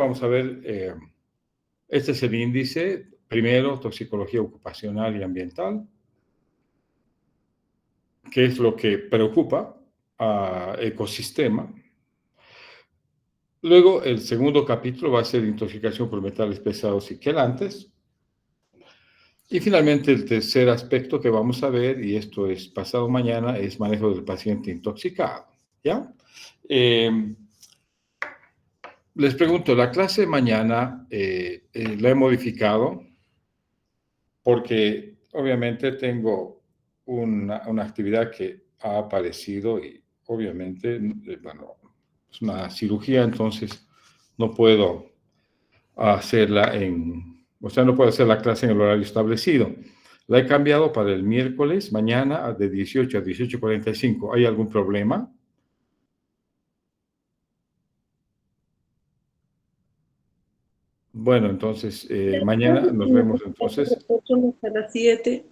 vamos a ver, este es el índice, primero, toxicología ocupacional y ambiental, que es lo que preocupa al ecosistema. Luego, el segundo capítulo va a ser intoxicación por metales pesados y quelantes. Y finalmente, el tercer aspecto que vamos a ver, y esto es pasado mañana, es manejo del paciente intoxicado, ¿ya? Les pregunto, la clase de mañana la he modificado porque obviamente tengo una actividad que ha aparecido y obviamente, bueno, es una cirugía, entonces no puedo hacerla no puedo hacer la clase en el horario establecido. La he cambiado para el miércoles, mañana, de 18 a 18:45. ¿Hay algún problema? Bueno, entonces, mañana nos vemos entonces. A las 7.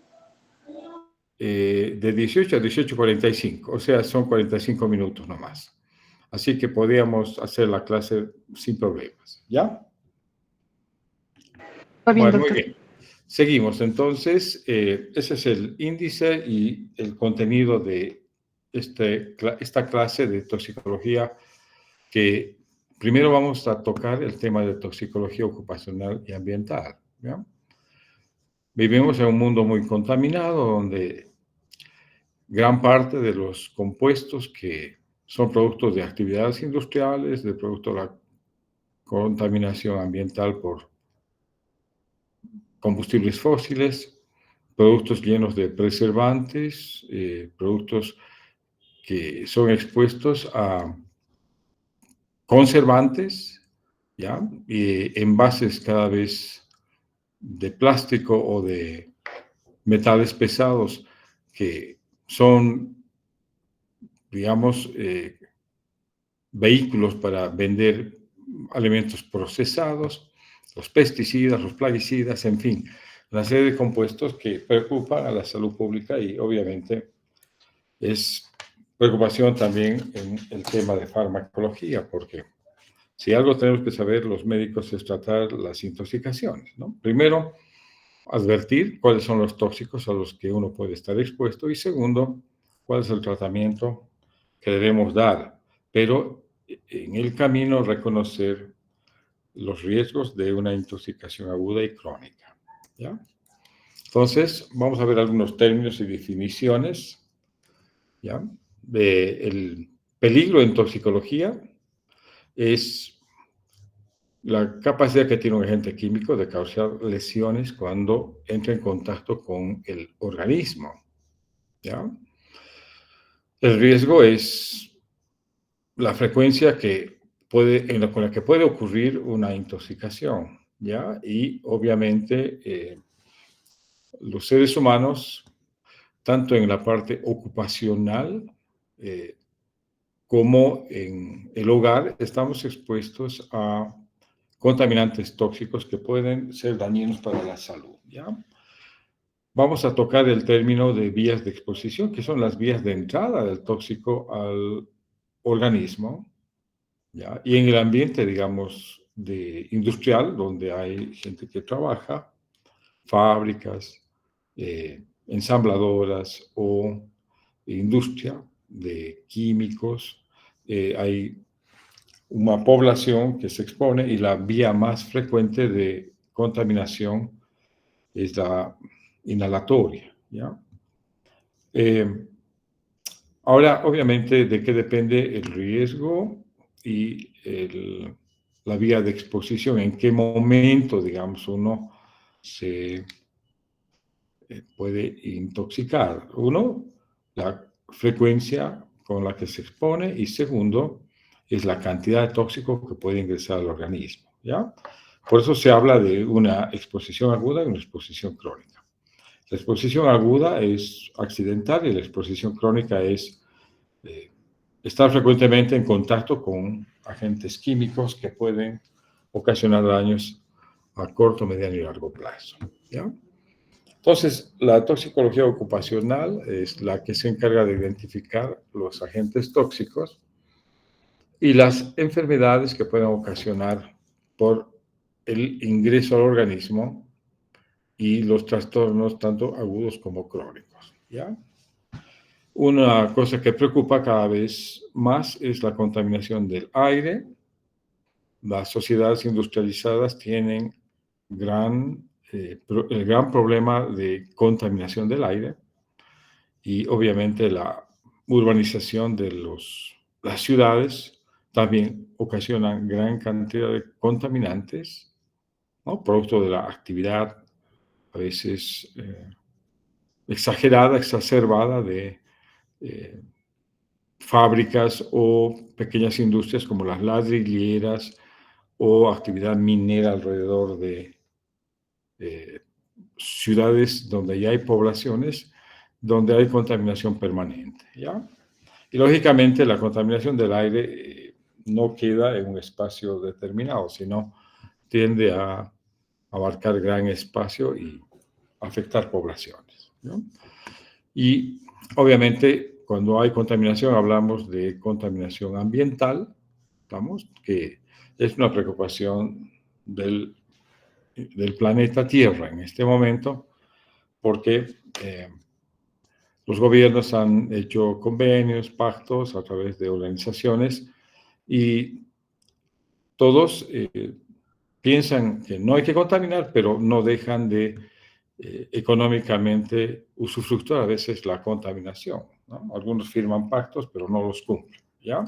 De 18 a 18:45, o sea, son 45 minutos nomás. Así que podríamos hacer la clase sin problemas, ¿ya? Está bien, Bueno, muy doctor. bien. Seguimos, entonces, ese es el índice y el contenido de esta clase de toxicología, que primero vamos a tocar el tema de toxicología ocupacional y ambiental, ¿ya? Vivimos en un mundo muy contaminado, donde gran parte de los compuestos que son productos de actividades industriales, de producto de la contaminación ambiental por combustibles fósiles, productos llenos de preservantes, productos que son expuestos a conservantes, ¿ya? Y envases cada vez de plástico o de metales pesados que son, digamos, vehículos para vender alimentos procesados, los pesticidas, los plaguicidas, en fin, una serie de compuestos que preocupan a la salud pública y obviamente es preocupación también en el tema de farmacología, porque si algo tenemos que saber los médicos es tratar las intoxicaciones, ¿no? Primero, advertir cuáles son los tóxicos a los que uno puede estar expuesto y segundo, cuál es el tratamiento que debemos dar, pero en el camino reconocer los riesgos de una intoxicación aguda y crónica, ¿ya? Entonces, vamos a ver algunos términos y definiciones, ¿ya? El peligro en toxicología es la capacidad que tiene un agente químico de causar lesiones cuando entra en contacto con el organismo, ¿ya? El riesgo es la frecuencia con la que puede ocurrir una intoxicación, ¿ya? Y obviamente los seres humanos, tanto en la parte ocupacional como en el hogar, estamos expuestos a contaminantes tóxicos que pueden ser dañinos para la salud, ¿ya? Vamos a tocar el término de vías de exposición, que son las vías de entrada del tóxico al organismo, ¿ya? Y en el ambiente, digamos, industrial, donde hay gente que trabaja, fábricas, ensambladoras o industria de químicos, hay una población que se expone y la vía más frecuente de contaminación es la inhalatoria, ¿ya? Ahora, obviamente, ¿de qué depende el riesgo y la vía de exposición? ¿En qué momento, digamos, uno se puede intoxicar? Uno, la frecuencia con la que se expone y segundo, es la cantidad de tóxico que puede ingresar al organismo, ¿ya? Por eso se habla de una exposición aguda y una exposición crónica. La exposición aguda es accidental y la exposición crónica es estar frecuentemente en contacto con agentes químicos que pueden ocasionar daños a corto, mediano y largo plazo, ¿ya? Entonces, la toxicología ocupacional es la que se encarga de identificar los agentes tóxicos y las enfermedades que pueden ocasionar por el ingreso al organismo y los trastornos tanto agudos como crónicos, ¿ya? Una cosa que preocupa cada vez más es la contaminación del aire. Las sociedades industrializadas tienen el gran problema de contaminación del aire y obviamente la urbanización de las ciudades también ocasionan gran cantidad de contaminantes, ¿no? Producto de la actividad a veces exagerada, exacerbada de eh, fábricas o pequeñas industrias como las ladrilleras o actividad minera alrededor de ciudades donde ya hay poblaciones, donde hay contaminación permanente, ¿ya? Y lógicamente la contaminación del aire no queda en un espacio determinado, sino tiende a abarcar gran espacio y afectar poblaciones, ¿no? Y obviamente cuando hay contaminación hablamos de contaminación ambiental, ¿estamos? Que es una preocupación del planeta Tierra en este momento, porque los gobiernos han hecho convenios, pactos a través de organizaciones y todos piensan que no hay que contaminar, pero no dejan de económicamente usufructuar a veces la contaminación, ¿no? Algunos firman pactos, pero no los cumplen, ¿ya?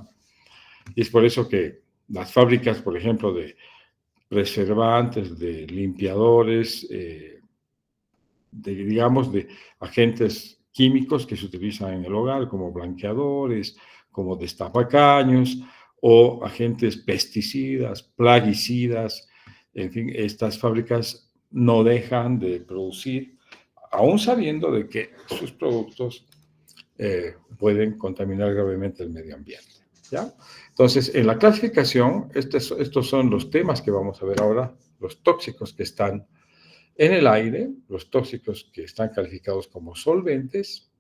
Y es por eso que las fábricas, por ejemplo, de preservantes, de limpiadores, digamos, de agentes químicos que se utilizan en el hogar, como blanqueadores, como destapacaños, o agentes pesticidas, plaguicidas, en fin, estas fábricas no dejan de producir, aún sabiendo de que sus productos pueden contaminar gravemente el medio ambiente, ¿ya? Entonces, en la clasificación, estos son los temas que vamos a ver ahora, los tóxicos que están en el aire, los tóxicos que están calificados como solventes,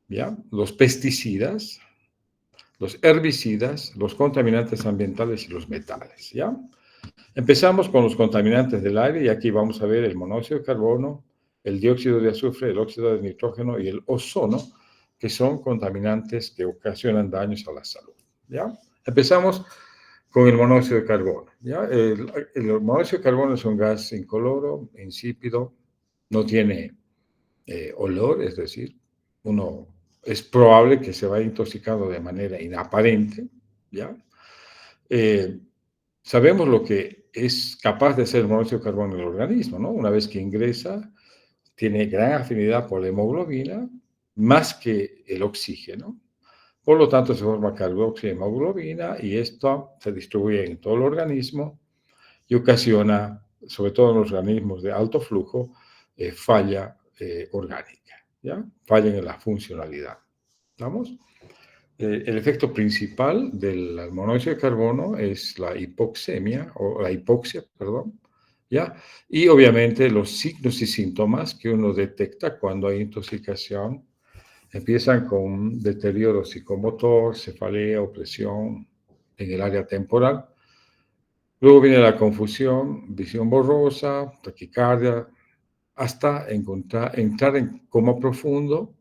¿ya? Los pesticidas, los herbicidas, los contaminantes ambientales y los metales, ¿ya? Empezamos con los contaminantes del aire y aquí vamos a ver el monóxido de carbono, el dióxido de azufre, el óxido de nitrógeno y el ozono, que son contaminantes que ocasionan daños a la salud, ¿ya? Empezamos con el monóxido de carbono, ¿ya? El monóxido de carbono es un gas incoloro, insípido, no tiene olor, es decir, es probable que se vaya intoxicando de manera inaparente, ¿ya? Eh, Sabemos lo que es capaz de hacer el monóxido de carbono en el organismo, ¿no? Una vez que ingresa, tiene gran afinidad por la hemoglobina, más que el oxígeno. Por lo tanto, se forma carboxia y hemoglobina y esto se distribuye en todo el organismo y ocasiona, sobre todo en los organismos de alto flujo, falla orgánica, ¿ya? Falla en la funcionalidad. ¿Estamos? El efecto principal del monóxido de carbono es la hipoxemia, o la hipoxia, perdón, ¿ya? Y obviamente los signos y síntomas que uno detecta cuando hay intoxicación empiezan con deterioro psicomotor, cefalea, opresión en el área temporal. Luego viene la confusión, visión borrosa, taquicardia, hasta entrar en coma profundo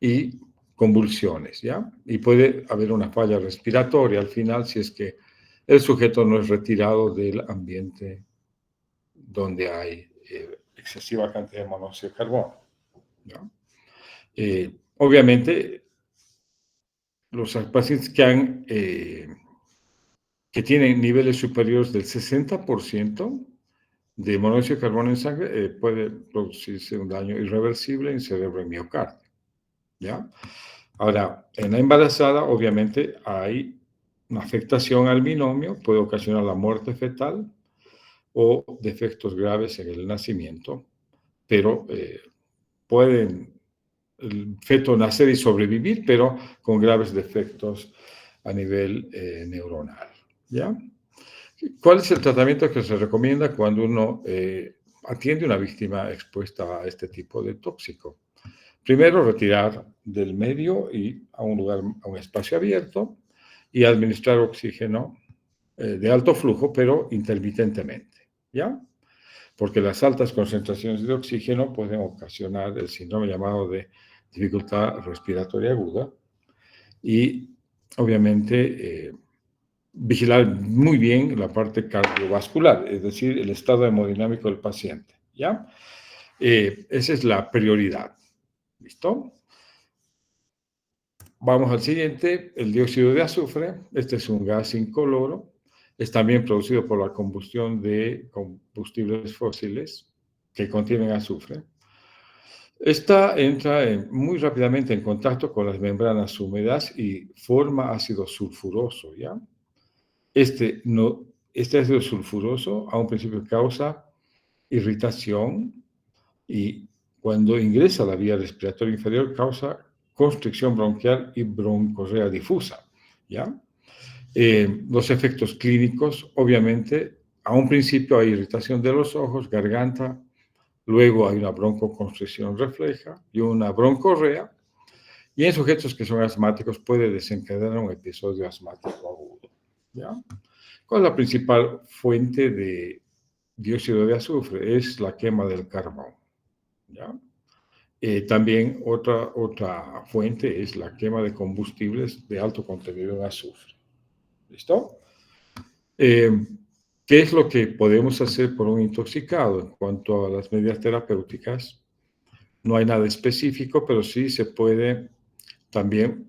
y convulsiones, ¿ya? Y puede haber una falla respiratoria al final si es que el sujeto no es retirado del ambiente donde hay excesiva cantidad de monóxido de carbono, ¿ya? Obviamente, los pacientes que tienen niveles superiores del 60% de monóxido de carbono en sangre, puede producirse un daño irreversible en cerebro y miocardio, ¿ya? Ahora, en la embarazada, obviamente, hay una afectación al binomio, puede ocasionar la muerte fetal o defectos graves en el nacimiento, pero pueden el feto nacer y sobrevivir, pero con graves defectos a nivel neuronal, ¿ya? ¿Cuál es el tratamiento que se recomienda cuando uno atiende a una víctima expuesta a este tipo de tóxico? Primero, retirar del medio y a un lugar, a un espacio abierto y administrar oxígeno de alto flujo, pero intermitentemente, ¿ya? Porque las altas concentraciones de oxígeno pueden ocasionar el síndrome llamado de dificultad respiratoria aguda y, obviamente, vigilar muy bien la parte cardiovascular, es decir, el estado hemodinámico del paciente, ¿ya? Esa es la prioridad, ¿listo? Vamos al siguiente, el dióxido de azufre. Este es un gas incoloro. Es también producido por la combustión de combustibles fósiles que contienen azufre. Esta entra muy rápidamente en contacto con las membranas húmedas y forma ácido sulfuroso, ¿ya? Este ácido sulfuroso a un principio causa irritación y cuando ingresa a la vía respiratoria inferior causa constricción bronquial y broncorrea difusa, ¿ya? Los efectos clínicos, obviamente, a un principio hay irritación de los ojos, garganta, luego hay una broncoconstricción refleja y una broncorrea, y en sujetos que son asmáticos puede desencadenar un episodio asmático agudo, ¿ya? ¿Cuál es la principal fuente de dióxido de azufre? Es la quema del carbón, ¿ya? También otra fuente es la quema de combustibles de alto contenido en azufre. ¿Listo? ¿Qué es lo que podemos hacer por un intoxicado? En cuanto a las medidas terapéuticas, no hay nada específico, pero sí se puede también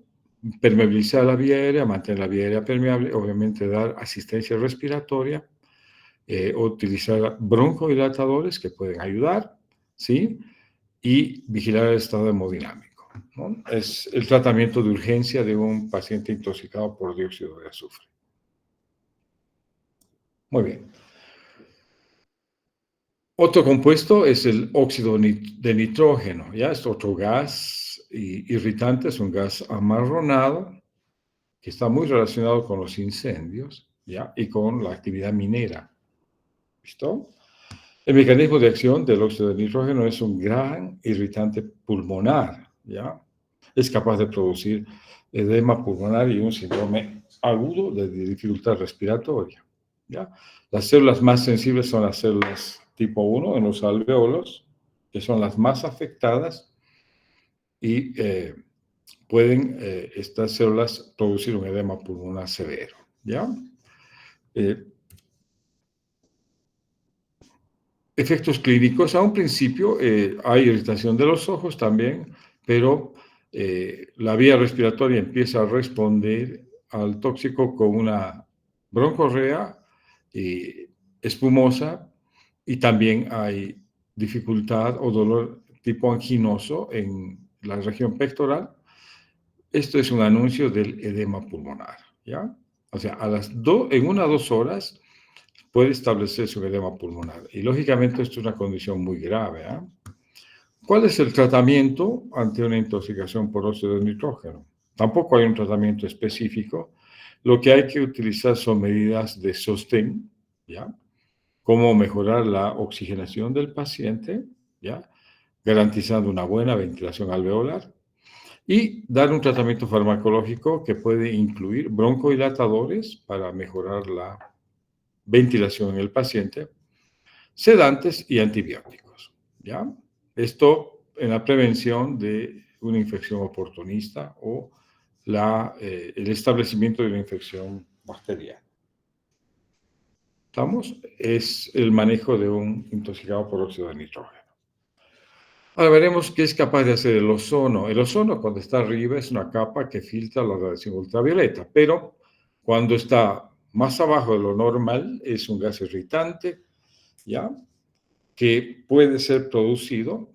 permeabilizar la vía aérea, mantener la vía aérea permeable, obviamente dar asistencia respiratoria, utilizar broncodilatadores que pueden ayudar, ¿sí? Y vigilar el estado hemodinámico, ¿no? Es el tratamiento de urgencia de un paciente intoxicado por dióxido de azufre. Muy bien. Otro compuesto es el óxido de nitrógeno, ¿ya? Es otro gas irritante, es un gas amarronado que está muy relacionado con los incendios, ¿ya? Y con la actividad minera. ¿Listo? El mecanismo de acción del óxido de nitrógeno es un gran irritante pulmonar, ¿ya? Es capaz de producir edema pulmonar y un síndrome agudo de dificultad respiratoria, ¿ya? Las células más sensibles son las células tipo 1 en los alveolos, que son las más afectadas y pueden estas células producir un edema pulmonar severo, ¿ya? Efectos clínicos, a un principio hay irritación de los ojos también, pero la vía respiratoria empieza a responder al tóxico con una broncorrea espumosa y también hay dificultad o dolor tipo anginoso en la región pectoral. Esto es un anuncio del edema pulmonar, ¿ya? O sea, en 1 a 2 horas puede establecerse un edema pulmonar. Y lógicamente esto es una condición muy grave, ¿eh? ¿Cuál es el tratamiento ante una intoxicación por óxido de nitrógeno? Tampoco hay un tratamiento específico. Lo que hay que utilizar son medidas de sostén, ¿ya? Como mejorar la oxigenación del paciente, ¿ya? Garantizando una buena ventilación alveolar y dar un tratamiento farmacológico que puede incluir broncodilatadores para mejorar la ventilación en el paciente, sedantes y antibióticos, ¿ya? Esto en la prevención de una infección oportunista o el establecimiento de una infección bacteriana. ¿Estamos? Es el manejo de un intoxicado por óxido de nitrógeno. Ahora veremos qué es capaz de hacer el ozono. El ozono, cuando está arriba, es una capa que filtra la radiación ultravioleta, pero cuando está más abajo de lo normal, es un gas irritante, ¿ya? Que puede ser producido,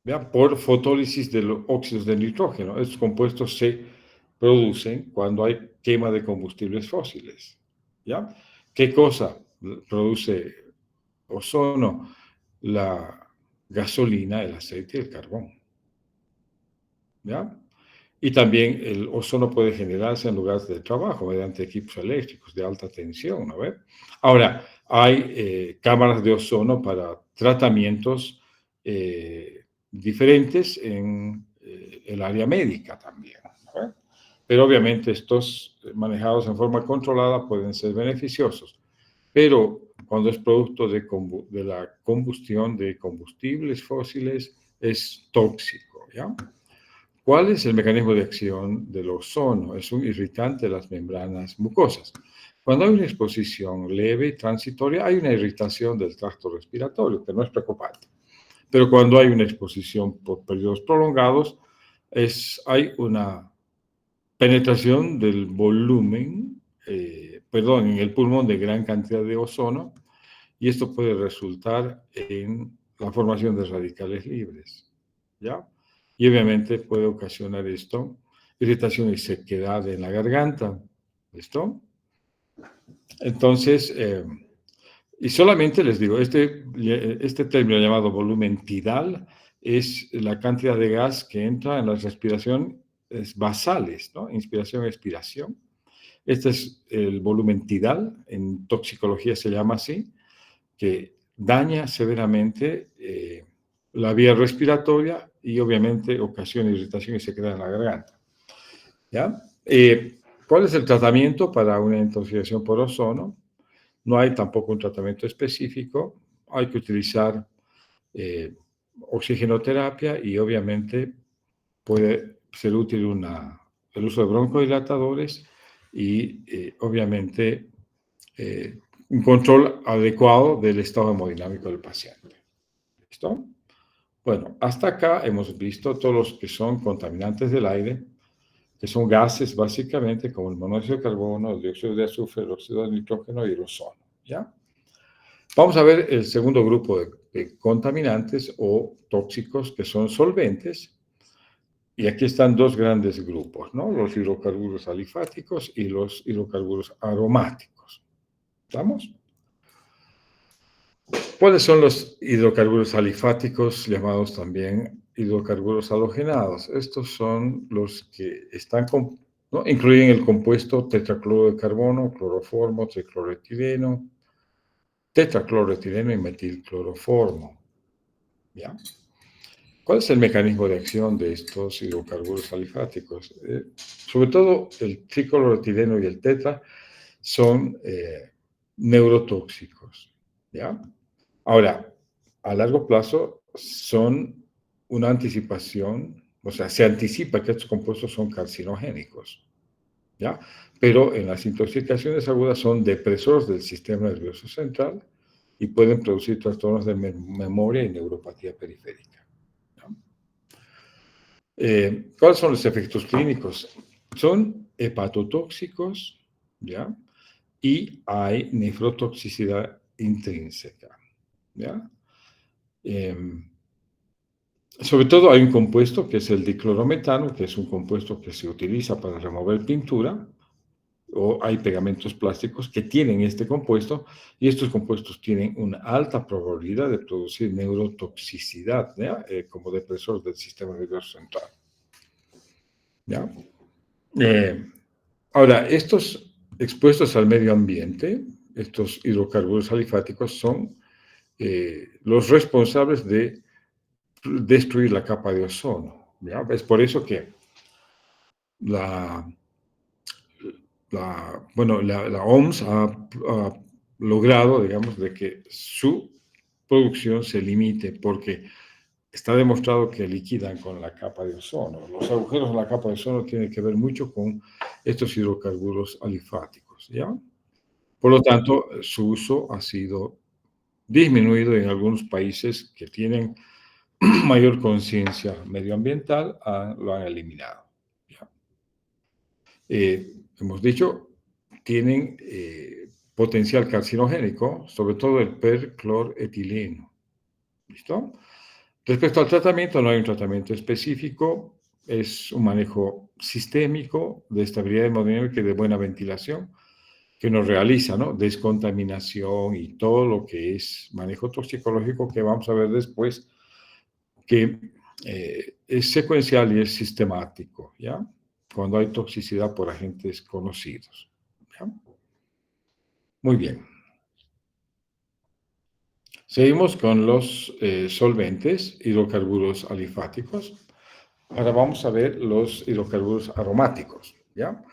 ¿ya? Por fotólisis de los óxidos de nitrógeno. Estos compuestos se producen cuando hay quema de combustibles fósiles, ¿ya? ¿Qué cosa produce ozono? La gasolina, el aceite y el carbón, ¿ya? Y también el ozono puede generarse en lugares de trabajo mediante equipos eléctricos de alta tensión, ¿no ve? Ahora, hay cámaras de ozono para tratamientos diferentes en el área médica también, ¿no ve? pero obviamente estos manejados en forma controlada pueden ser beneficiosos. Pero cuando es producto de la combustión de combustibles fósiles, es tóxico, ¿ya? ¿Cuál es el mecanismo de acción del ozono? Es un irritante de las membranas mucosas. Cuando hay una exposición leve y transitoria, hay una irritación del tracto respiratorio, que no es preocupante. Pero cuando hay una exposición por periodos prolongados, hay una penetración del volumen, en el pulmón de gran cantidad de ozono, y esto puede resultar en la formación de radicales libres, ¿ya? Y obviamente puede ocasionar esto irritación y sequedad en la garganta, ¿listo? Entonces, y solamente les digo, este término llamado volumen tidal es la cantidad de gas que entra en la respiración basales, ¿no? Inspiración, expiración. Este es el volumen tidal, en toxicología se llama así, que daña severamente la vía respiratoria y obviamente ocasiona irritación y sequedad en la garganta, ¿ya? ¿Cuál es el tratamiento para una intoxicación por ozono? No hay tampoco un tratamiento específico, hay que utilizar eh, oxigenoterapia y obviamente puede ser útil el uso de broncodilatadores y obviamente un control adecuado del estado hemodinámico del paciente. ¿Listo? Bueno, hasta acá hemos visto todos los que son contaminantes del aire, que son gases básicamente como el monóxido de carbono, el dióxido de azufre, el óxido de nitrógeno y el ozono, ¿ya? Vamos a ver el segundo grupo de contaminantes o tóxicos que son solventes. Y aquí están dos grandes grupos, ¿no? Los hidrocarburos alifáticos y los hidrocarburos aromáticos. ¿Estamos? ¿Cuáles son los hidrocarburos alifáticos, llamados también hidrocarburos halogenados? Estos son los que ¿no? Incluyen el compuesto tetracloro de carbono, cloroformo, tricloroetileno, tetracloroetileno y metilcloroformo. ¿Ya? ¿Cuál es el mecanismo de acción de estos hidrocarburos alifáticos? Sobre todo el tricloroetileno y el tetra son neurotóxicos, ¿ya? Ahora, a largo plazo son una anticipación, o sea, se anticipa que estos compuestos son carcinogénicos, ¿ya? Pero en las intoxicaciones agudas son depresores del sistema nervioso central y pueden producir trastornos de memoria y neuropatía periférica. ¿Cuáles son los efectos clínicos? Son hepatotóxicos, ¿ya? Y hay nefrotoxicidad intrínseca, ¿ya? Sobre todo hay un compuesto que es el diclorometano, que es un compuesto que se utiliza para remover pintura, o hay pegamentos plásticos que tienen este compuesto, y estos compuestos tienen una alta probabilidad de producir neurotoxicidad, ¿ya? Como depresor del sistema nervioso central. ¿Ya? Ahora, estos expuestos al medio ambiente, estos hidrocarburos alifáticos, son los responsables de destruir la capa de ozono. ¿Ya? Es por eso que la OMS ha logrado, digamos, de que su producción se limite, porque está demostrado que liquidan con la capa de ozono. Los agujeros en la capa de ozono tienen que ver mucho con estos hidrocarburos alifáticos, ¿ya? Por lo tanto, su uso ha sido disminuido en algunos países que tienen mayor conciencia medioambiental, lo han eliminado, ¿ya? Hemos dicho, tienen potencial carcinogénico, sobre todo el percloretileno. ¿Listo? Respecto al tratamiento, no hay un tratamiento específico, es un manejo sistémico de estabilidad hemodinámica y de buena ventilación que nos realiza, ¿no? Descontaminación y todo lo que es manejo toxicológico que vamos a ver después, que es secuencial y es sistemático, ¿ya? Cuando hay toxicidad por agentes conocidos, ¿ya? Muy bien. Seguimos con los solventes, hidrocarburos alifáticos. Ahora vamos a ver los hidrocarburos aromáticos. ¿ya?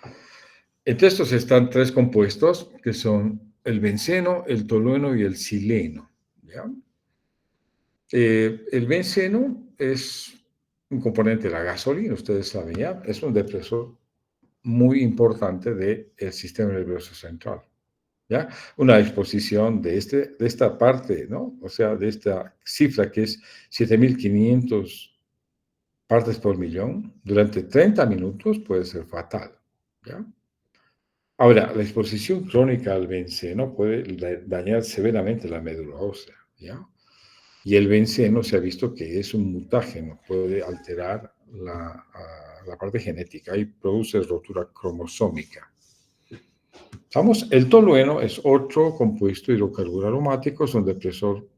Entre estos están 3 compuestos, que son el benceno, el tolueno y el sileno, ¿ya? El benceno es un componente de la gasolina, ustedes saben, ¿ya? Es un depresor muy importante del sistema nervioso central, ¿ya? Una exposición de esta parte, ¿no? O sea, de esta cifra que es 7.500 partes por millón, durante 30 minutos puede ser fatal, ¿ya? Ahora, la exposición crónica al benceno puede dañar severamente la médula ósea, ¿ya? Y el benceno se ha visto que es un mutágeno, puede alterar la parte genética y produce rotura cromosómica. Vamos, el tolueno es otro compuesto hidrocarburo aromático, es un depresor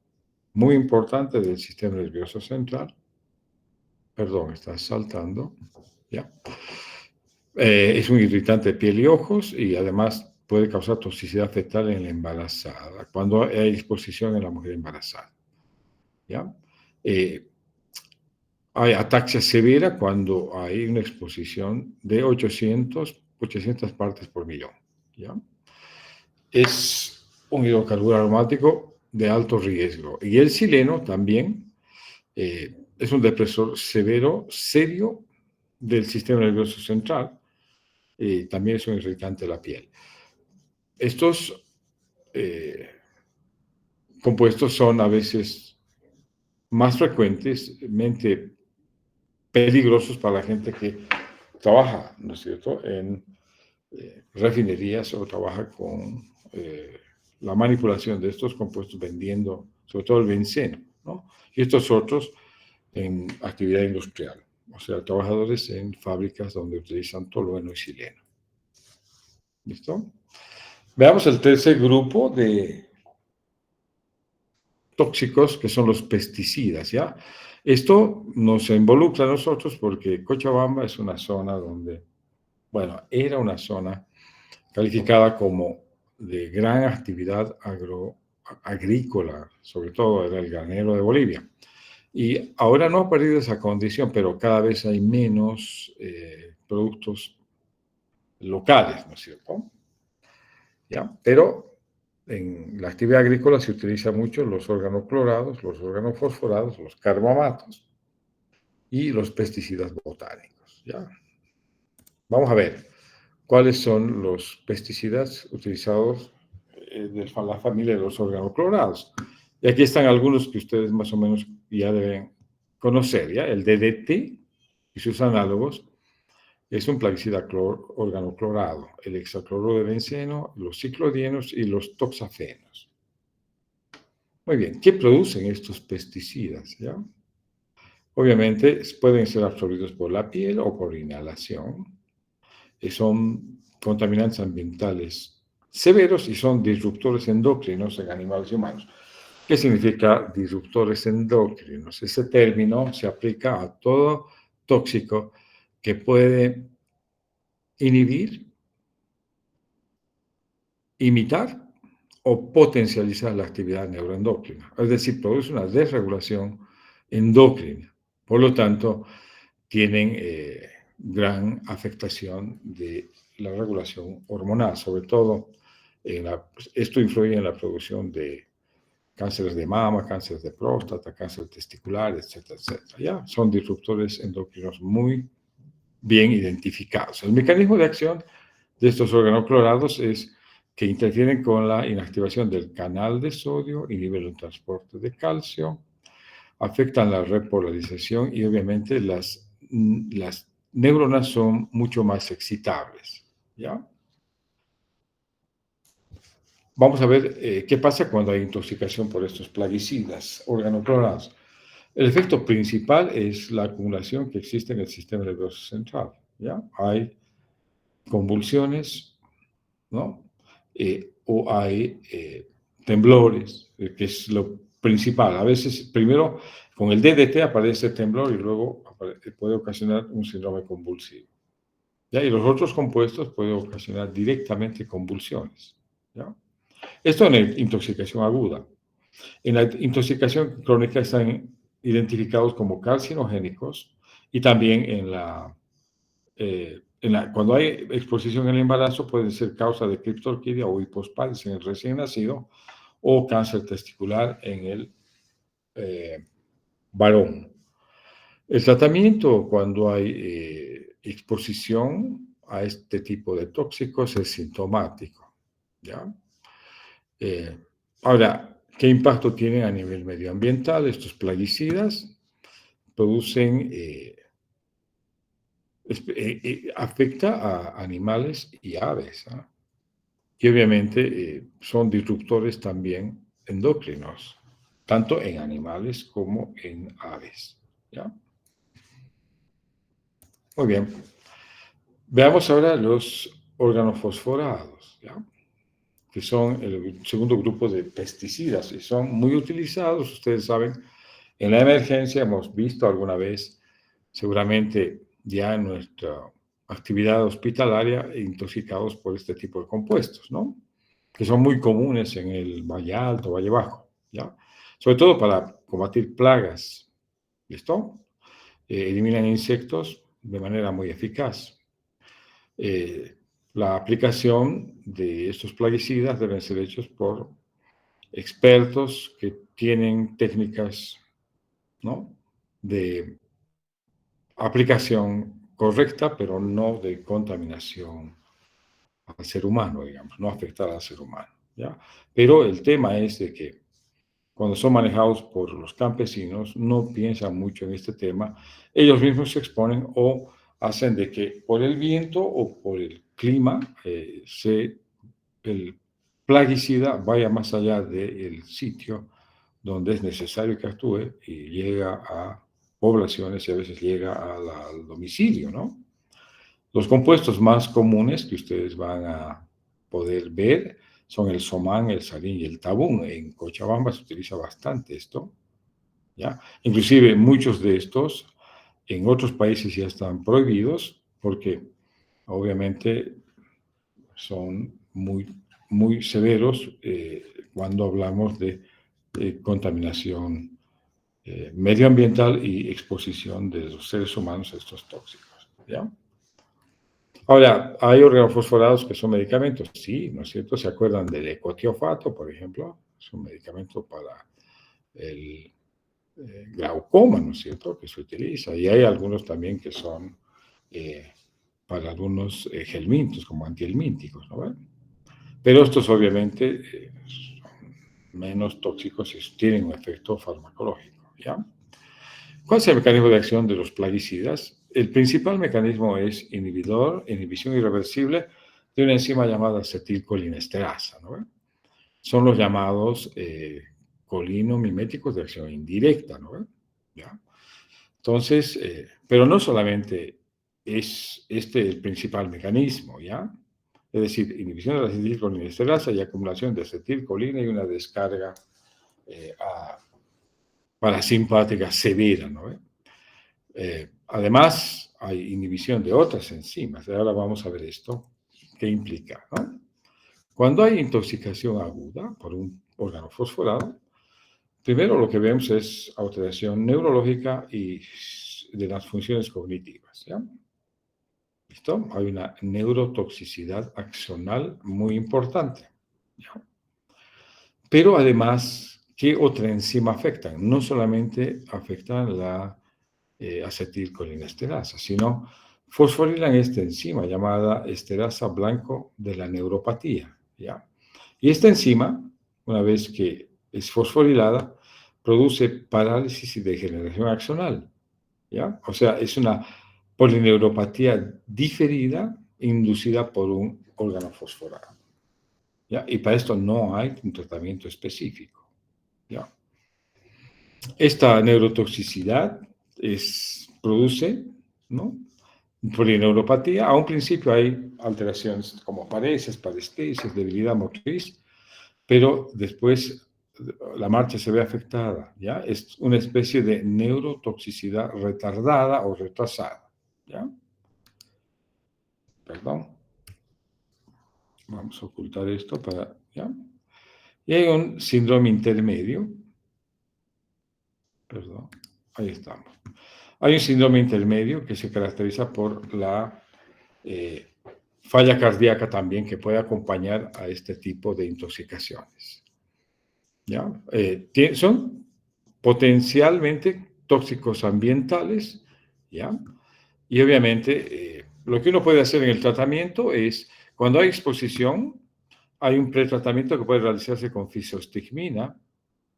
muy importante del sistema nervioso central. Perdón, está saltando. ¿Ya? Es un irritante de piel y ojos y además puede causar toxicidad fetal en la embarazada, cuando hay exposición en la mujer embarazada. ¿Ya? Hay ataxia severa cuando hay una exposición de 800 partes por millón. ¿Ya? Es un hidrocarburo aromático de alto riesgo. Y el sileno también es un depresor severo, serio del sistema nervioso central. También es un irritante de la piel. Estos compuestos son a veces más frecuentemente peligrosos para la gente que trabaja, ¿no es cierto?, en refinerías o trabaja con la manipulación de estos compuestos vendiendo, sobre todo el benceno, ¿no? Y estos otros en actividad industrial, o sea, trabajadores en fábricas donde utilizan tolueno y sileno. ¿Listo? Veamos el tercer grupo de tóxicos, que son los pesticidas, ¿ya? Esto nos involucra a nosotros porque Cochabamba es una zona donde, bueno, era una zona calificada como de gran actividad agrícola, sobre todo era el granero de Bolivia. Y ahora no ha perdido esa condición, pero cada vez hay menos productos locales, ¿no es cierto? ¿Ya? Pero en la actividad agrícola se utilizan mucho los organoclorados, los organofosforados, los carbamatos y los pesticidas botánicos, ¿ya? Vamos a ver cuáles son los pesticidas utilizados de la familia de los organoclorados. Y aquí están algunos que ustedes más o menos ya deben conocer, ¿ya? El DDT y sus análogos es un plaguicida organoclorado, el hexacloruro de benceno, los ciclodienos y los toxafenos. Muy bien, ¿qué producen estos pesticidas? ¿Ya? Obviamente pueden ser absorbidos por la piel o por inhalación. Son contaminantes ambientales severos y son disruptores endocrinos en animales y humanos. ¿Qué significa disruptores endocrinos? Ese término se aplica a todo tóxico que puede inhibir, imitar o potencializar la actividad neuroendocrina. Es decir, produce una desregulación endocrina. Por lo tanto, tienen gran afectación de la regulación hormonal, sobre todo esto influye en la producción de cánceres de mama, cánceres de próstata, cáncer testicular, etcétera, etcétera. ¿Ya? Son disruptores endocrinos muy bien identificados. El mecanismo de acción de estos organoclorados es que interfieren con la inactivación del canal de sodio, inhiben el transporte de calcio, afectan la repolarización y obviamente las neuronas son mucho más excitables, ¿ya? Vamos a ver qué pasa cuando hay intoxicación por estos plaguicidas organoclorados. El efecto principal es la acumulación que existe en el sistema nervioso central, ¿ya? Hay convulsiones, ¿no? O hay temblores, que es lo principal. A veces, primero, con el DDT aparece temblor y luego puede ocasionar un síndrome convulsivo. ¿Ya? Y los otros compuestos pueden ocasionar directamente convulsiones. ¿Ya? Esto en la intoxicación aguda. En la intoxicación crónica están identificados como carcinogénicos y también en cuando hay exposición en el embarazo, puede ser causa de criptorquidia o hipospadia en el recién nacido o cáncer testicular en el varón. El tratamiento cuando hay exposición a este tipo de tóxicos es sintomático, ¿ya? Ahora, ¿qué impacto tienen a nivel medioambiental? Estos plaguicidas producen, afecta a animales y aves, ¿ah? Y obviamente son disruptores también endocrinos, tanto en animales como en aves, ¿ya? Muy bien. Veamos ahora los organofosforados, ¿ya? Que son el segundo grupo de pesticidas y son muy utilizados, ustedes saben, en la emergencia. Hemos visto alguna vez, seguramente ya en nuestra actividad hospitalaria, intoxicados por este tipo de compuestos, ¿no? Que son muy comunes en el Valle Alto, Valle Bajo, ¿ya? Sobre todo para combatir plagas, ¿listo? Eliminan insectos de manera muy eficaz. La aplicación de estos plaguicidas deben ser hechos por expertos que tienen técnicas, ¿no?, de aplicación correcta, pero no de contaminación al ser humano, digamos, no afectar al ser humano, ¿ya? Pero el tema es de que cuando son manejados por los campesinos, no piensan mucho en este tema. Ellos mismos se exponen o hacen de que por el viento o por el clima el plaguicida vaya más allá del sitio donde es necesario que actúe y llega a poblaciones y a veces llega al domicilio, ¿no? Los compuestos más comunes que ustedes van a poder ver son el somán, el salín y el tabún. En Cochabamba se utiliza bastante esto, ¿ya? Inclusive muchos de estos en otros países ya están prohibidos porque obviamente son muy severos cuando hablamos de contaminación medioambiental y exposición de los seres humanos a estos tóxicos, ¿ya? Ahora, ¿hay organofosforados que son medicamentos? Sí, ¿no es cierto? ¿Se acuerdan del ecotiofato, por ejemplo? Es un medicamento para el glaucoma, ¿no es cierto?, que se utiliza. Y hay algunos también que son para algunos helmintos, como antihelmínticos, ¿no? Pero estos obviamente son menos tóxicos y tienen un efecto farmacológico, ¿ya? ¿Cuál es el mecanismo de acción de los plaguicidas? El principal mecanismo es inhibición irreversible de una enzima llamada acetilcolinesterasa, ¿no? Son los llamados colinomiméticos de acción indirecta, ¿no? ¿Ya? Entonces, pero no solamente es este el principal mecanismo, ¿ya? Es decir, inhibición de la acetilcolinesterasa y acumulación de acetilcolina y una descarga parasimpática severa, ¿no? Además, hay inhibición de otras enzimas. Ahora vamos a ver esto, qué implica, ¿no? Cuando hay intoxicación aguda por un órgano fosforado, primero lo que vemos es alteración neurológica y de las funciones cognitivas, ¿ya? ¿Listo? Hay una neurotoxicidad axonal muy importante, ¿ya? Pero además, ¿qué otra enzima afecta? No solamente afectan la acetilcolinesterasa, sino fosforilan esta enzima llamada esterasa blanco de la neuropatía, ¿ya? Y esta enzima, una vez que es fosforilada, produce parálisis y degeneración axonal, ¿ya? O sea, es una polineuropatía diferida inducida por un órgano fosforado, ¿ya? Y para esto no hay un tratamiento específico, ¿ya? Esta neurotoxicidad produce, ¿no?, polineuropatía. A un principio hay alteraciones como paresis, parestesias, debilidad motriz, pero después la marcha se ve afectada, ¿ya? Es una especie de neurotoxicidad retardada o retrasada, ¿ya? Perdón. Vamos a ocultar esto para, ¿ya? Y hay un síndrome intermedio. Perdón. Ahí estamos. Hay un síndrome intermedio que se caracteriza por la falla cardíaca también que puede acompañar a este tipo de intoxicaciones. ¿Ya? Son potencialmente tóxicos ambientales, ¿ya? Y obviamente lo que uno puede hacer en el tratamiento es, cuando hay exposición, hay un pretratamiento que puede realizarse con fisostigmina,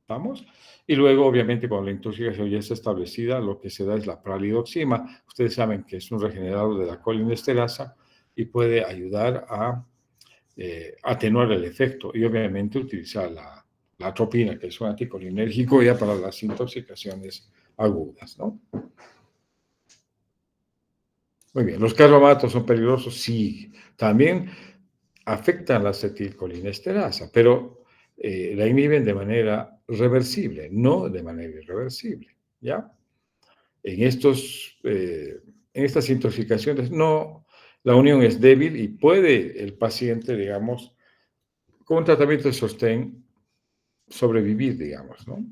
¿vamos? Y luego, obviamente, cuando la intoxicación ya está establecida, lo que se da es la pralidoxima. Ustedes saben que es un regenerador de la colinesterasa y puede ayudar a atenuar el efecto y, obviamente, utilizar la atropina, que es un anticolinérgico ya para las intoxicaciones agudas, ¿no? Muy bien, ¿los carbamatos son peligrosos? Sí, también afectan la acetilcolinesterasa, pero la inhiben de manera reversible, no de manera irreversible, ¿ya? En estas intoxicaciones no, la unión es débil y puede el paciente, digamos, con un tratamiento de sostén, sobrevivir, digamos, ¿no?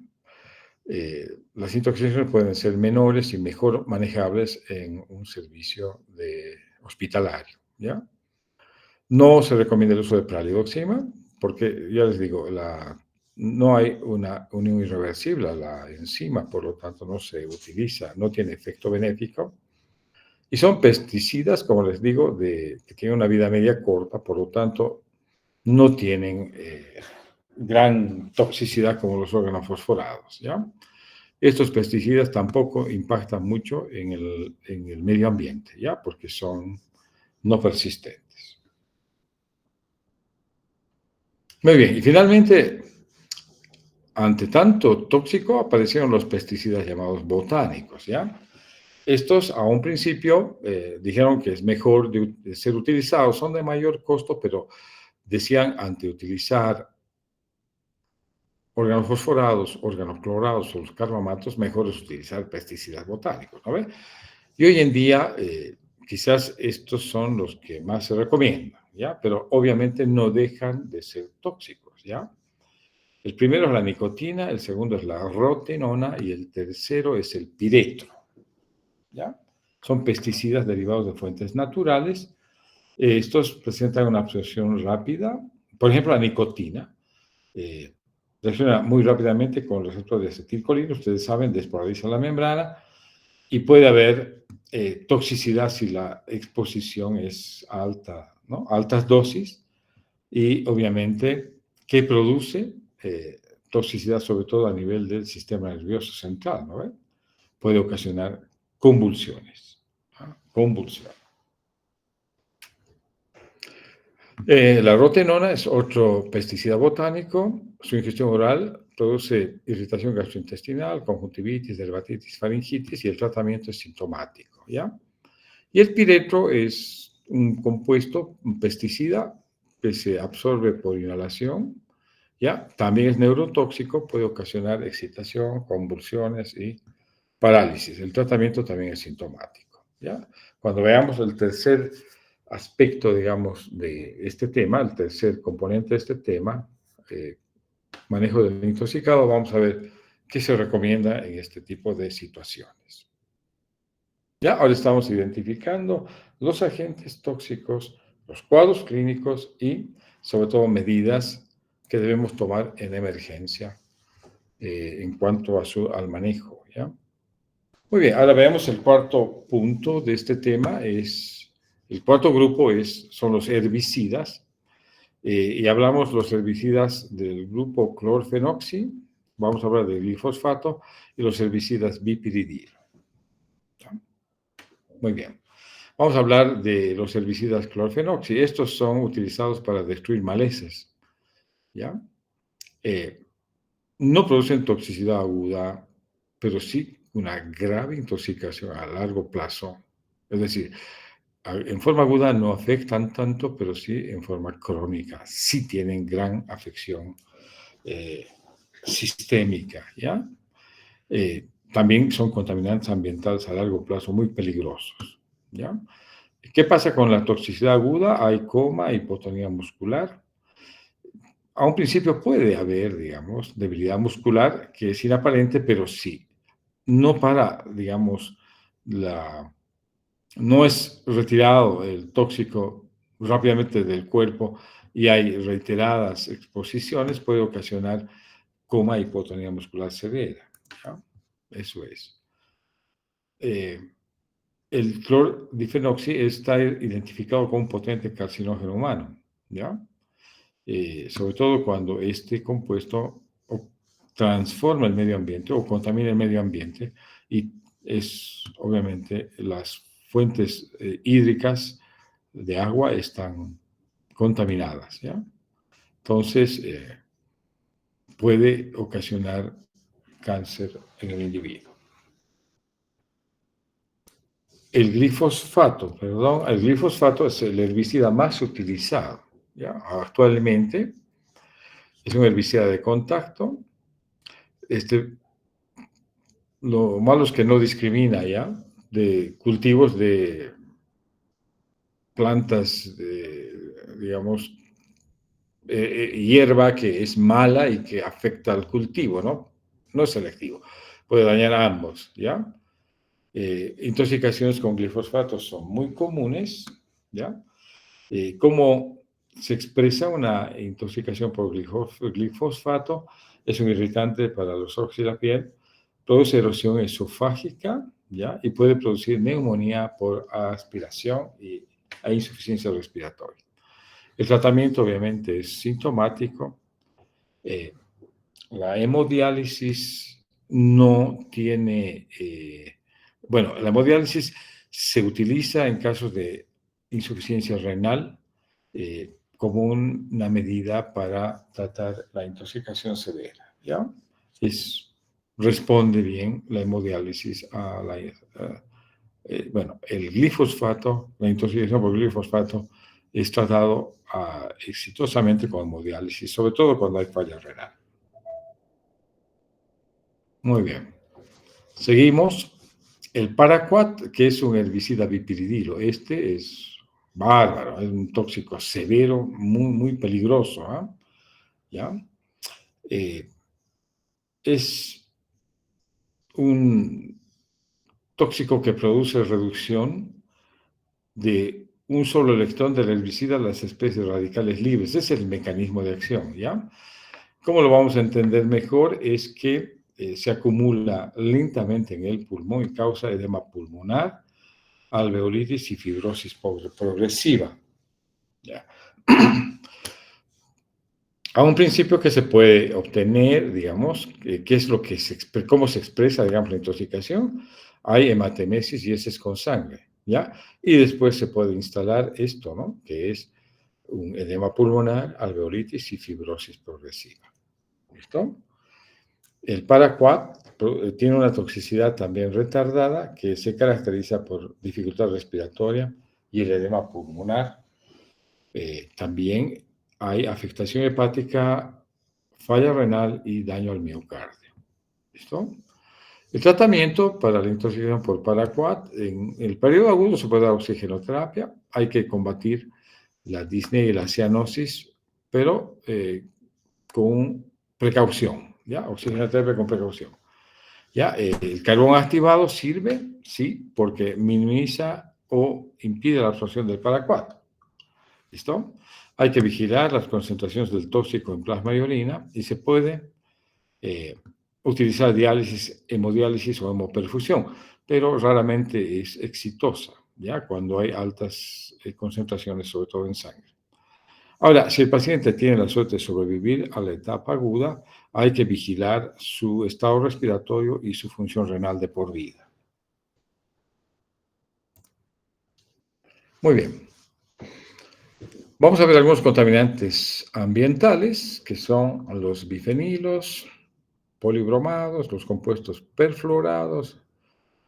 Las intoxicaciones pueden ser menores y mejor manejables en un servicio hospitalario, ¿ya? No se recomienda el uso de pralidoxima porque, ya les digo, no hay una unión irreversible a la enzima, por lo tanto no se utiliza, no tiene efecto benéfico. Y son pesticidas, como les digo, que tienen una vida media corta, por lo tanto no tienen gran toxicidad como los organofosforados, ¿ya? Estos pesticidas tampoco impactan mucho en el medio ambiente, ¿ya? Porque son no persistentes. Muy bien, y finalmente, ante tanto tóxico, aparecieron los pesticidas llamados botánicos, ¿ya? Estos, a un principio, dijeron que es mejor de ser utilizados, son de mayor costo, pero decían, ante utilizar organofosforados, organoclorados o los carbamatos, mejor es utilizar pesticidas botánicos, ¿no ve? Y hoy en día, quizás estos son los que más se recomiendan, ¿ya? Pero obviamente no dejan de ser tóxicos, ¿ya? El primero es la nicotina, el segundo es la rotenona y el tercero es el piretro, ¿ya? Son pesticidas derivados de fuentes naturales. Estos presentan una absorción rápida. Por ejemplo, la nicotina reacciona muy rápidamente con el receptor de acetilcolina. Ustedes saben, despolariza la membrana y puede haber toxicidad si la exposición es alta, ¿no? Altas dosis y, obviamente, ¿qué produce? Toxicidad, sobre todo a nivel del sistema nervioso central, ¿no? Puede ocasionar convulsiones. ¿No? Convulsión. La rotenona es otro pesticida botánico. Su ingestión oral produce irritación gastrointestinal, conjuntivitis, dermatitis, faringitis y el tratamiento es sintomático, ¿ya? Y el piretro es un compuesto, un pesticida que se absorbe por inhalación, ¿ya? También es neurotóxico, puede ocasionar excitación, convulsiones y parálisis. El tratamiento también es sintomático, ¿ya? Cuando veamos el tercer aspecto, digamos, de este tema, el tercer componente de este tema, manejo del intoxicado, vamos a ver qué se recomienda en este tipo de situaciones. Ya, ahora estamos identificando los agentes tóxicos, los cuadros clínicos y, sobre todo, medidas que debemos tomar en emergencia en cuanto al manejo, ¿ya? Muy bien, ahora veamos el cuarto punto de este tema. El cuarto grupo son los herbicidas. Y hablamos los herbicidas del grupo clorfenoxi, vamos a hablar del glifosfato y los herbicidas bipiridil. Muy bien. Vamos a hablar de los herbicidas clorfenoxi. Estos son utilizados para destruir malezas, ¿ya? No producen toxicidad aguda, pero sí una grave intoxicación a largo plazo. Es decir, en forma aguda no afectan tanto, pero sí en forma crónica. Sí tienen gran afección sistémica, ¿ya? También son contaminantes ambientales a largo plazo muy peligrosos, ¿ya? ¿Qué pasa con la toxicidad aguda? Hay coma, hipotonía muscular. A un principio puede haber, digamos, debilidad muscular que es inaparente, pero sí, no para, digamos, la no es retirado el tóxico rápidamente del cuerpo y hay reiteradas exposiciones, puede ocasionar coma e hipotonía muscular severa. ¿Ya? Eso es. El clordifenoxi está identificado como un potente carcinógeno humano, ¿ya? Sobre todo cuando este compuesto transforma el medio ambiente o contamina el medio ambiente y es, obviamente, las fuentes hídricas de agua están contaminadas, ¿ya? Entonces, puede ocasionar cáncer en el individuo. El glifosfato, perdón, el glifosfato es el herbicida más utilizado, ¿ya? Actualmente es un herbicida de contacto. Lo malo es que no discrimina, ¿ya? De cultivos de plantas, digamos, hierba que es mala y que afecta al cultivo, ¿no? No es selectivo, puede dañar a ambos, ¿ya? Intoxicaciones con glifosfato son muy comunes, ¿ya? ¿Cómo se expresa una intoxicación por glifosfato? Es un irritante para los ojos y la piel, produce erosión esofágica, ¿ya? Y puede producir neumonía por aspiración e insuficiencia respiratoria. El tratamiento obviamente es sintomático. La hemodiálisis no tiene, bueno, la hemodiálisis se utiliza en casos de insuficiencia renal como una medida para tratar la intoxicación severa, ¿ya? Responde bien la hemodiálisis a la... bueno, el glifosfato, la intoxicación por glifosfato es tratado exitosamente con hemodiálisis, sobre todo cuando hay falla renal. Muy bien. Seguimos. El paraquat, que es un herbicida bipiridilo. Este es bárbaro, es un tóxico severo, muy, muy peligroso. ¿Eh? ¿Ya? Es un tóxico que produce reducción de un solo electrón del herbicida a las especies radicales libres. Ese es el mecanismo de acción, ¿ya? ¿Cómo lo vamos a entender mejor? Es que se acumula lentamente en el pulmón y causa edema pulmonar, alveolitis y fibrosis progresiva. ¿Ya? A un principio que se puede obtener, digamos, qué es lo que cómo se expresa, digamos, la intoxicación. Hay hematemesis y ese es con sangre, ¿ya? Y después se puede instalar esto, ¿no? Que es un edema pulmonar, alveolitis y fibrosis progresiva. ¿Listo? El paraquat tiene una toxicidad también retardada que se caracteriza por dificultad respiratoria y el edema pulmonar. También hay afectación hepática, falla renal y daño al miocardio. ¿Listo? El tratamiento para la intoxicación por paraquat, en el periodo agudo se puede dar oxigenoterapia, hay que combatir la disnea y la cianosis, pero con precaución, ¿ya? Oxigenoterapia con precaución. ¿Ya? El carbón activado sirve, sí, porque minimiza o impide la absorción del paraquat. ¿Listo? Hay que vigilar las concentraciones del tóxico en plasma y orina y se puede utilizar diálisis, hemodiálisis o hemoperfusión, pero raramente es exitosa, ¿ya? Cuando hay altas concentraciones, sobre todo en sangre. Ahora, si el paciente tiene la suerte de sobrevivir a la etapa aguda, hay que vigilar su estado respiratorio y su función renal de por vida. Muy bien. Vamos a ver algunos contaminantes ambientales, que son los bifenilos, polibromados, los compuestos perfluorados,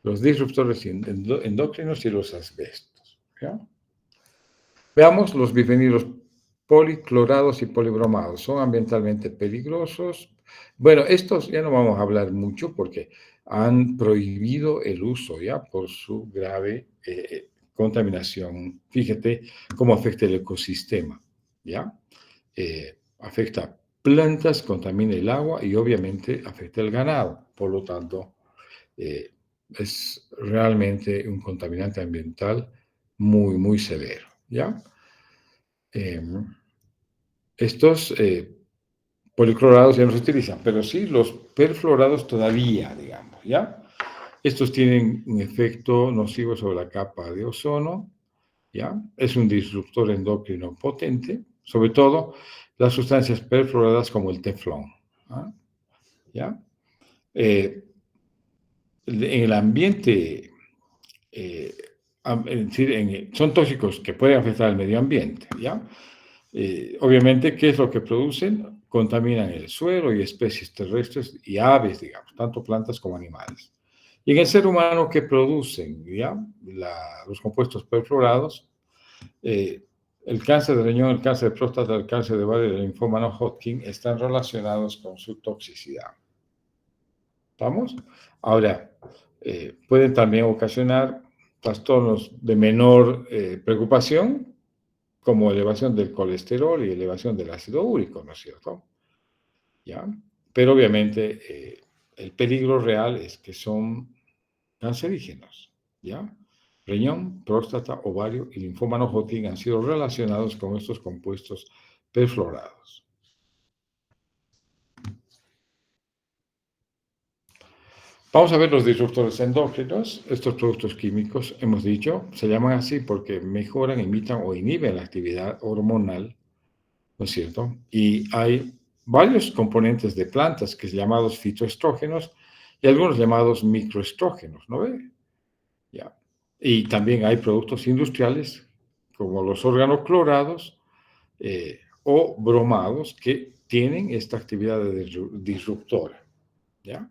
los disruptores endócrinos y los asbestos. ¿Ya? Veamos los bifenilos policlorados y polibromados. Son ambientalmente peligrosos. Bueno, estos ya no vamos a hablar mucho porque han prohibido el uso ya por su grave contaminación. Fíjate cómo afecta el ecosistema, ¿ya? Afecta plantas, contamina el agua y obviamente afecta el ganado. Por lo tanto, es realmente un contaminante ambiental muy, muy severo, ¿ya? Estos policlorados ya no se utilizan, pero sí los perfluorados todavía, digamos, ¿ya? Estos tienen un efecto nocivo sobre la capa de ozono, ¿ya? Es un disruptor endocrino potente, sobre todo las sustancias perfluoradas como el teflón, ¿ah? ¿Ya? En el ambiente, eh, es decir, son tóxicos que pueden afectar al medio ambiente, ¿ya? Obviamente, ¿qué es lo que producen? Contaminan el suelo y especies terrestres y aves, digamos, tanto plantas como animales. Y en el ser humano, ¿qué producen? ¿Ya? Los compuestos perfluorados, eh, el cáncer de riñón, el cáncer de próstata, el cáncer de ovario y el linfoma no Hodgkin están relacionados con su toxicidad. ¿Vamos? Ahora, pueden también ocasionar trastornos de menor preocupación, como elevación del colesterol y elevación del ácido úrico, ¿no es cierto? ¿Ya? Pero obviamente el peligro real es que son cancerígenos, ¿ya? Riñón, próstata, ovario y linfoma no Hodgkin han sido relacionados con estos compuestos perfluorados. Vamos a ver los disruptores endócrinos. Estos productos químicos, hemos dicho, se llaman así porque mejoran, imitan o inhiben la actividad hormonal, ¿no es cierto? Y hay varios componentes de plantas que son llamados fitoestrógenos y algunos llamados microestrógenos, ¿no ve? Ya. Y también hay productos industriales como los organoclorados o bromados que tienen esta actividad disruptora, ¿ya?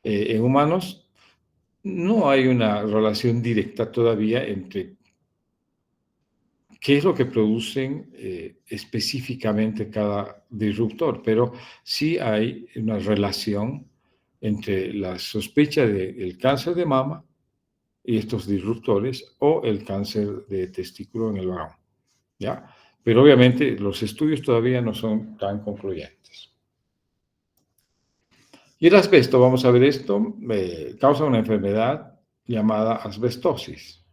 En humanos no hay una relación directa todavía entre qué es lo que producen específicamente cada disruptor, pero sí hay una relación entre la sospecha del cáncer de mama y estos disruptores o el cáncer de testículo en el varón, ¿ya? Pero obviamente los estudios todavía no son tan concluyentes. Y el asbesto, vamos a ver esto, causa una enfermedad llamada asbestosis,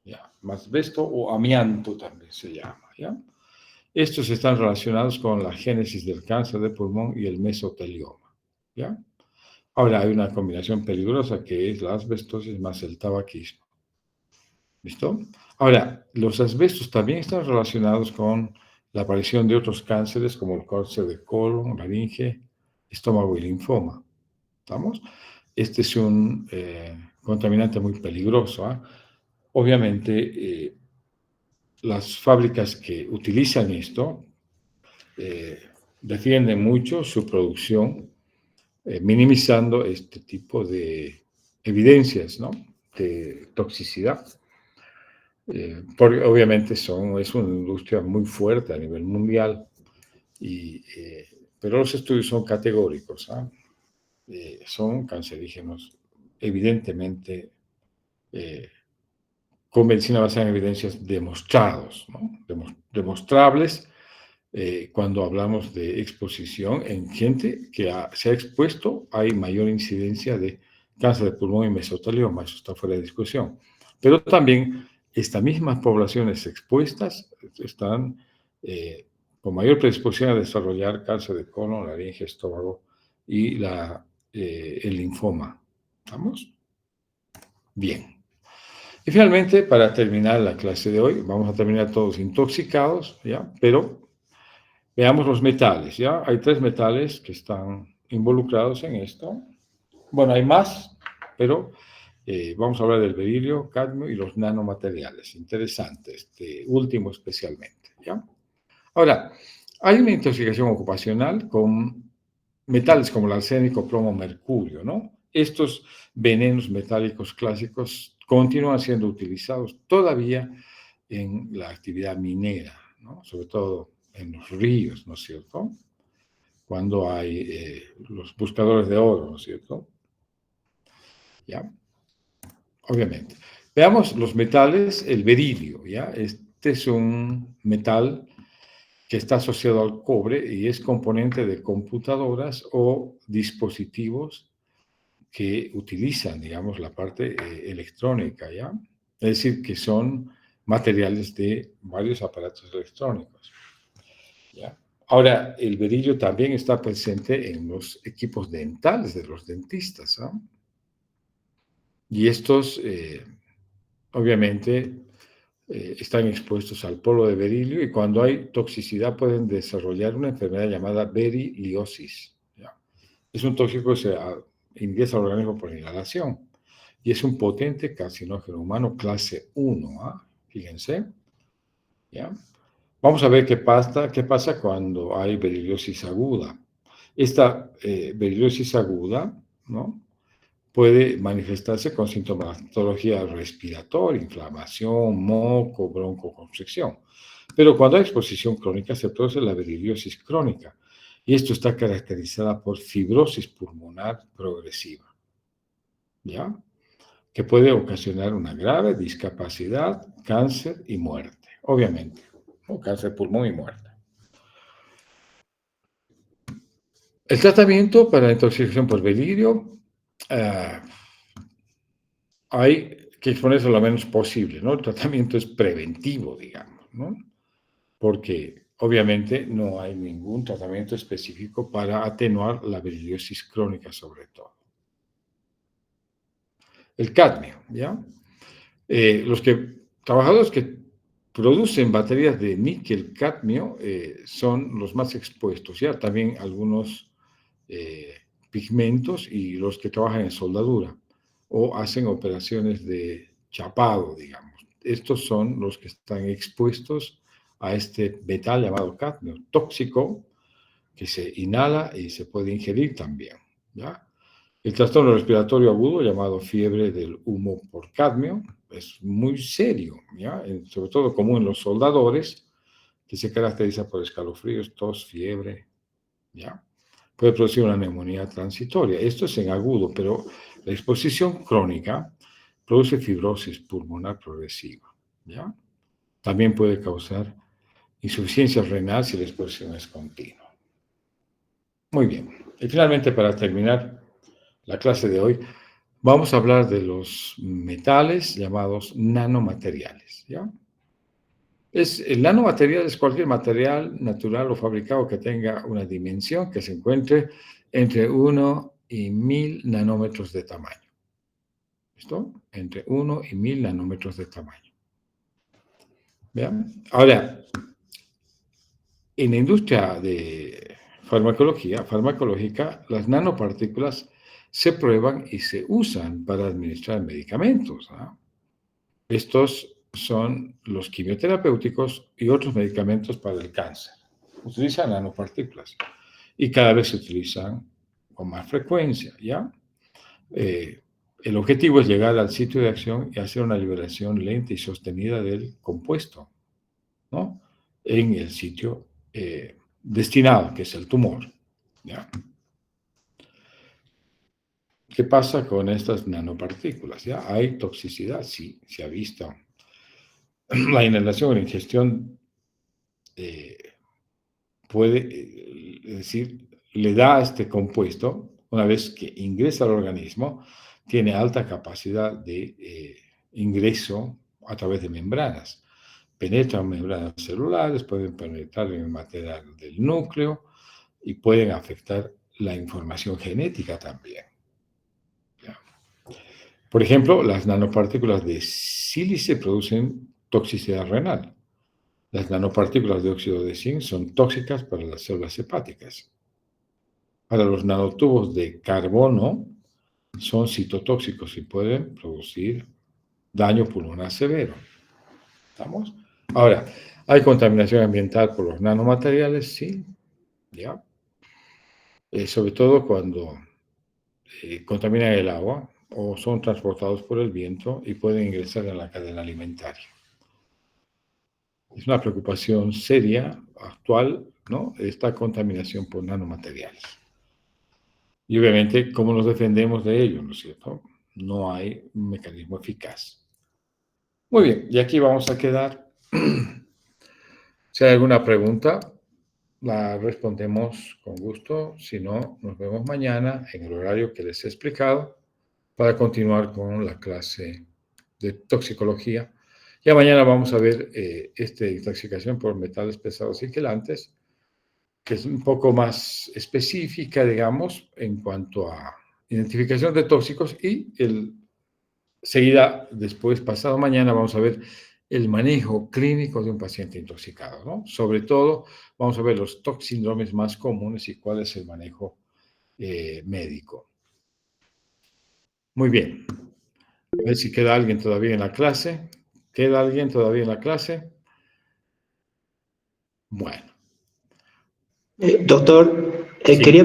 ¿ya? Asbesto o amianto también se llama, ¿ya? Estos están relacionados con la génesis del cáncer de pulmón y el mesotelioma, ¿ya? Ahora hay una combinación peligrosa que es la asbestosis más el tabaquismo. ¿Listo? Ahora, los asbestos también están relacionados con la aparición de otros cánceres como el cáncer de colon, laringe, estómago y linfoma. ¿Estamos? Este es un contaminante muy peligroso, ¿eh? Obviamente, las fábricas que utilizan esto eh, defienden mucho su producción, minimizando este tipo de evidencias, ¿no?, de toxicidad. Porque obviamente es una industria muy fuerte a nivel mundial, pero los estudios son categóricos, ¿ah? Son cancerígenos, evidentemente, eh, con medicina basada en evidencias demostrados, ¿no? Demostrables cuando hablamos de exposición en gente que se ha expuesto, hay mayor incidencia de cáncer de pulmón y mesotelioma, eso está fuera de discusión. Pero también estas mismas poblaciones expuestas están con mayor predisposición a desarrollar cáncer de colon, laringe, estómago y el linfoma. ¿Vamos? Bien. Y finalmente, para terminar la clase de hoy, vamos a terminar todos intoxicados, ¿ya? Pero veamos los metales, ¿ya? Hay 3 metales que están involucrados en esto. Bueno, hay más, pero vamos a hablar del berilio, cadmio y los nanomateriales. Interesante, este último especialmente, ¿ya? Ahora, hay una intoxicación ocupacional con metales como el arsénico, plomo, mercurio, ¿no? Estos venenos metálicos clásicos continúan siendo utilizados todavía en la actividad minera, ¿no? Sobre todo en los ríos, ¿no es cierto? Cuando hay los buscadores de oro, ¿no es cierto? ¿Ya? Obviamente. Veamos los metales, el berilio, ¿ya? Este es un metal que está asociado al cobre y es componente de computadoras o dispositivos que utilizan, digamos, la parte electrónica, ¿ya? Es decir, que son materiales de varios aparatos electrónicos, ¿ya? Ahora, el berilio también está presente en los equipos dentales de los dentistas, ¿no? Y estos, obviamente, están expuestos al polvo de berilio y cuando hay toxicidad pueden desarrollar una enfermedad llamada beriliosis, ¿ya? Es un tóxico que se ingresa al organismo por inhalación y es un potente carcinógeno humano clase 1, ¿ah? Fíjense, ¿ya? Vamos a ver qué pasa cuando hay beriliosis aguda. Esta beriliosis aguda, ¿no?, puede manifestarse con sintomatología respiratoria, inflamación, moco, broncoconstricción. Pero cuando hay exposición crónica se produce la beriliosis crónica y esto está caracterizada por fibrosis pulmonar progresiva, ¿ya? Que puede ocasionar una grave discapacidad, cáncer y muerte, obviamente, ¿no? Cáncer de pulmón y muerte. El tratamiento para la intoxicación por berilio, eh, hay que exponerse lo menos posible, ¿no? El tratamiento es preventivo, digamos, ¿no? Porque obviamente no hay ningún tratamiento específico para atenuar la beriliosis crónica, sobre todo. El cadmio, ¿ya? Trabajadores que producen baterías de níquel cadmio son los más expuestos, ¿ya? También algunos pigmentos y los que trabajan en soldadura o hacen operaciones de chapado, digamos. Estos son los que están expuestos a este metal llamado cadmio, tóxico, que se inhala y se puede ingerir también, ¿ya? El trastorno respiratorio agudo, llamado fiebre del humo por cadmio, es muy serio, ¿ya? Sobre todo común en los soldadores, que se caracteriza por escalofríos, tos, fiebre, ¿ya? Puede producir una neumonía transitoria. Esto es en agudo, pero la exposición crónica produce fibrosis pulmonar progresiva, ¿ya? También puede causar insuficiencia renal si la exposición es continua. Muy bien. Y finalmente, para terminar la clase de hoy, vamos a hablar de los metales llamados nanomateriales, ¿ya? El nanomaterial es cualquier material natural o fabricado que tenga una dimensión que se encuentre entre 1 y 1000 nanómetros de tamaño. ¿Listo? Entre 1 y 1000 nanómetros de tamaño. ¿Vean? Ahora, en la industria de farmacológica, las nanopartículas se prueban y se usan para administrar medicamentos, ¿no? Estos son los quimioterapéuticos y otros medicamentos para el cáncer. Utilizan nanopartículas y cada vez se utilizan con más frecuencia, ¿ya? El objetivo es llegar al sitio de acción y hacer una liberación lenta y sostenida del compuesto, ¿no?, en el sitio destinado, que es el tumor, ¿ya? ¿Qué pasa con estas nanopartículas? ¿Ya? ¿Hay toxicidad? Sí, se ha visto. La inhalación o la ingestión eh, puede, es decir, le da a este compuesto, una vez que ingresa al organismo, tiene alta capacidad de ingreso a través de membranas. Penetran membranas celulares, pueden penetrar en el material del núcleo y pueden afectar la información genética también, ¿ya? Por ejemplo, las nanopartículas de sílice producen toxicidad renal. Las nanopartículas de óxido de zinc son tóxicas para las células hepáticas. Para los nanotubos de carbono son citotóxicos y pueden producir daño pulmonar severo. ¿Estamos? Ahora, ¿hay contaminación ambiental por los nanomateriales? Sí, ¿ya? Sobre todo cuando contaminan el agua o son transportados por el viento y pueden ingresar en la cadena alimentaria. Es una preocupación seria, actual, ¿no?, esta contaminación por nanomateriales. Y obviamente, ¿cómo nos defendemos de ello, no es cierto? No hay un mecanismo eficaz. Muy bien, y aquí vamos a quedar. Si hay alguna pregunta, la respondemos con gusto. Si no, nos vemos mañana en el horario que les he explicado. para continuar con la clase de toxicología. Ya mañana vamos a ver intoxicación por metales pesados y quelantes, que es un poco más específica, digamos, en cuanto a identificación de tóxicos y seguida, después, pasado mañana, vamos a ver el manejo clínico de un paciente intoxicado, ¿no? Sobre todo, vamos a ver los toxindromes más comunes y cuál es el manejo médico. Muy bien. A ver si queda alguien todavía en la clase. ¿Queda alguien todavía en la clase? Bueno. Doctor, Sí. quería